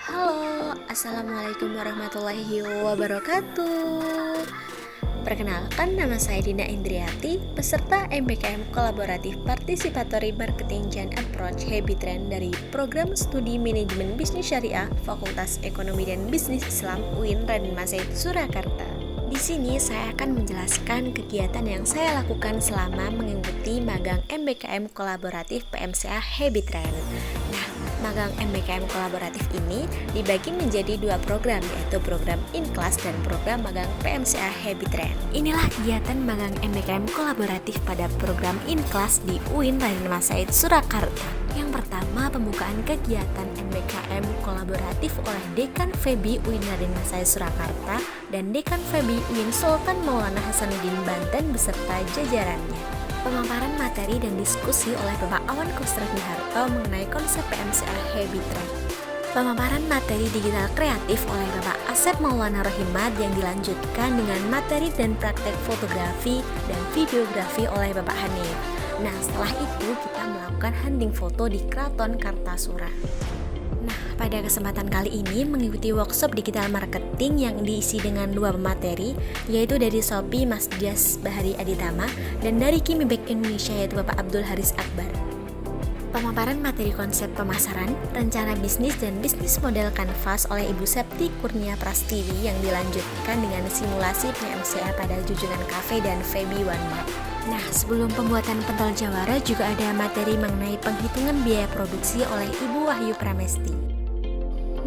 Halo, Assalamualaikum warahmatullahi wabarakatuh. Perkenalkan, nama saya Dina Indriati, peserta MBKM Kolaboratif Participatory Marketing and Approach Habit Trend dari Program Studi Manajemen Bisnis Syariah Fakultas Ekonomi dan Bisnis Islam UIN Raden Masaid Surakarta. Di sini saya akan menjelaskan kegiatan yang saya lakukan selama mengikuti magang MBKM Kolaboratif PMCA Habit Trend. Nah, magang MBKM Kolaboratif ini dibagi menjadi dua program, yaitu program in-class dan program magang PMCA Habit Trend. Inilah kegiatan magang MBKM Kolaboratif pada program in-class di UIN Raden Masaid Surakarta. Yang pertama, pembukaan kegiatan MBKM Kolaboratif oleh Dekan FEBI UIN Raden Masaid Surakarta dan Dekan FEBI UIN Sultan Maulana Hasanuddin Banten beserta jajarannya. Pemaparan materi dan diskusi oleh Bapak Awan Kusratmiharto mengenai konsep PMCA Habit Trend. Pemaparan materi digital kreatif oleh Bapak Asep Maulana Rohimat yang dilanjutkan dengan materi dan praktek fotografi dan videografi oleh Bapak Hanif. Nah, setelah itu kita melakukan hunting foto di Kraton Kartasura. Nah, pada kesempatan kali ini mengikuti workshop digital marketing yang diisi dengan dua pemateri, yaitu dari Shopee Mas Dias Bahari Aditama dan dari Kimibek Indonesia yaitu Bapak Abdul Haris Akbar. Pemaparan materi konsep pemasaran, rencana bisnis dan bisnis model kanvas oleh Ibu Septi Kurnia Prastiwi yang dilanjutkan dengan simulasi PMCA pada Jujukan Cafe dan Febi One Mart. Nah, sebelum pembuatan pentol jawara juga ada materi mengenai penghitungan biaya produksi oleh Ibu Wahyu Pramesti.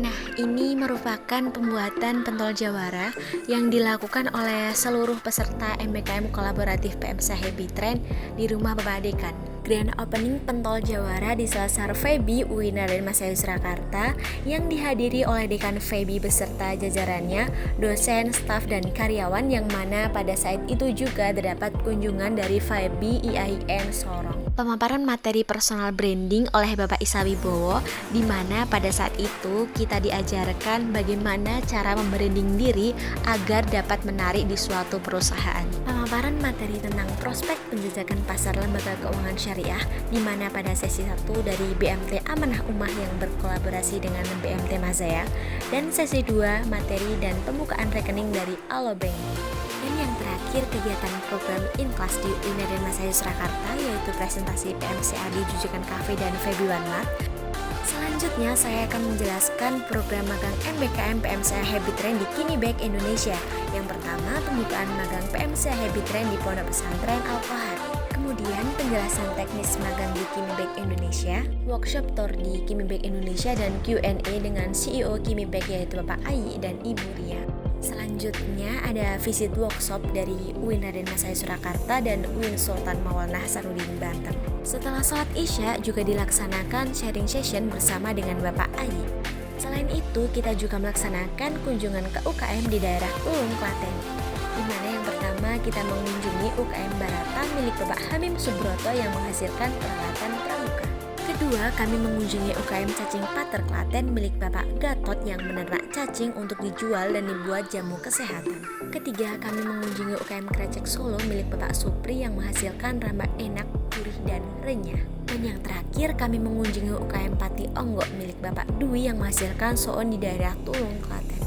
Nah, ini merupakan pembuatan pentol jawara yang dilakukan oleh seluruh peserta MBKM Kolaboratif PMCA Habit Trend di rumah Bapak Dekan. Grand opening pentol jawara di Selasar FEBI UIN Raden Masaid Surakarta yang dihadiri oleh Dekan FEBI beserta jajarannya, dosen, staf, dan karyawan yang mana pada saat itu juga terdapat kunjungan dari FEBI IAIN Sorong. Pemaparan materi personal branding oleh Bapak Isa Wibowo, di mana pada saat itu kita diajarkan bagaimana cara membranding diri agar dapat menarik di suatu perusahaan. Pemaparan materi tentang prospek penjajakan pasar lembaga keuangan syariah, di mana pada sesi 1 dari BMT Amanah Ummah yang berkolaborasi dengan BMT Mazaya, dan sesi 2 materi dan pembukaan rekening dari Alobank. Dan yang terakhir, kegiatan program in-class di UIN Raden Masaid Surakarta, yaitu presentasi PMCA di Jujukan Cafe dan Febi One Mart. Selanjutnya saya akan menjelaskan program magang MBKM PMCA Habit Trend di Kimibek Indonesia. Yang pertama, pembukaan magang PMCA Habit Trend di Pondok Pesantren Al-Qahar. Kemudian penjelasan teknis magang di Kimibek Indonesia, workshop tour di Kimibek Indonesia, dan Q&A dengan CEO Kimibek yaitu Bapak Ayi dan Ibu Ria. Selanjutnya ada visit workshop dari UIN Raden Masaid Surakarta dan UIN Sultan Maulana Hasanuddin Banten. Setelah sholat Isya juga dilaksanakan sharing session bersama dengan Bapak Ayi. Selain itu, kita juga melaksanakan kunjungan ke UKM di daerah Ulung, Klaten, di mana yang pertama kita mengunjungi UKM Barata milik Bapak Hamim Subroto yang menghasilkan peralatan pramuka. Kedua, kami mengunjungi UKM Cacing Pater Klaten milik Bapak Gatot yang menernak cacing untuk dijual dan dibuat jamu kesehatan. Ketiga, kami mengunjungi UKM Krecek Solo milik Bapak Supri yang menghasilkan rambak enak, gurih, dan renyah. Dan yang terakhir, kami mengunjungi UKM Pati Onggok milik Bapak Dwi yang menghasilkan soon di daerah Tulung, Klaten.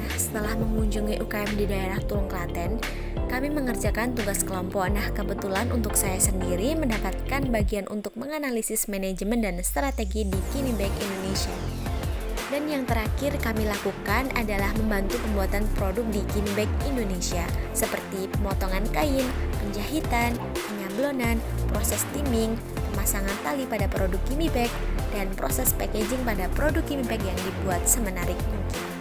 Nah, setelah mengunjungi UKM di daerah Tulung, Klaten, kami mengerjakan tugas kelompok. Nah, kebetulan untuk saya sendiri mendapatkan bagian untuk menganalisis manajemen dan strategi di Kimibek Indonesia. Dan yang terakhir kami lakukan adalah membantu pembuatan produk di Kimibek Indonesia, seperti pemotongan kain, penjahitan, penyablonan, proses steaming, pemasangan tali pada produk Kimibek, dan proses packaging pada produk Kimibek yang dibuat semenarik mungkin.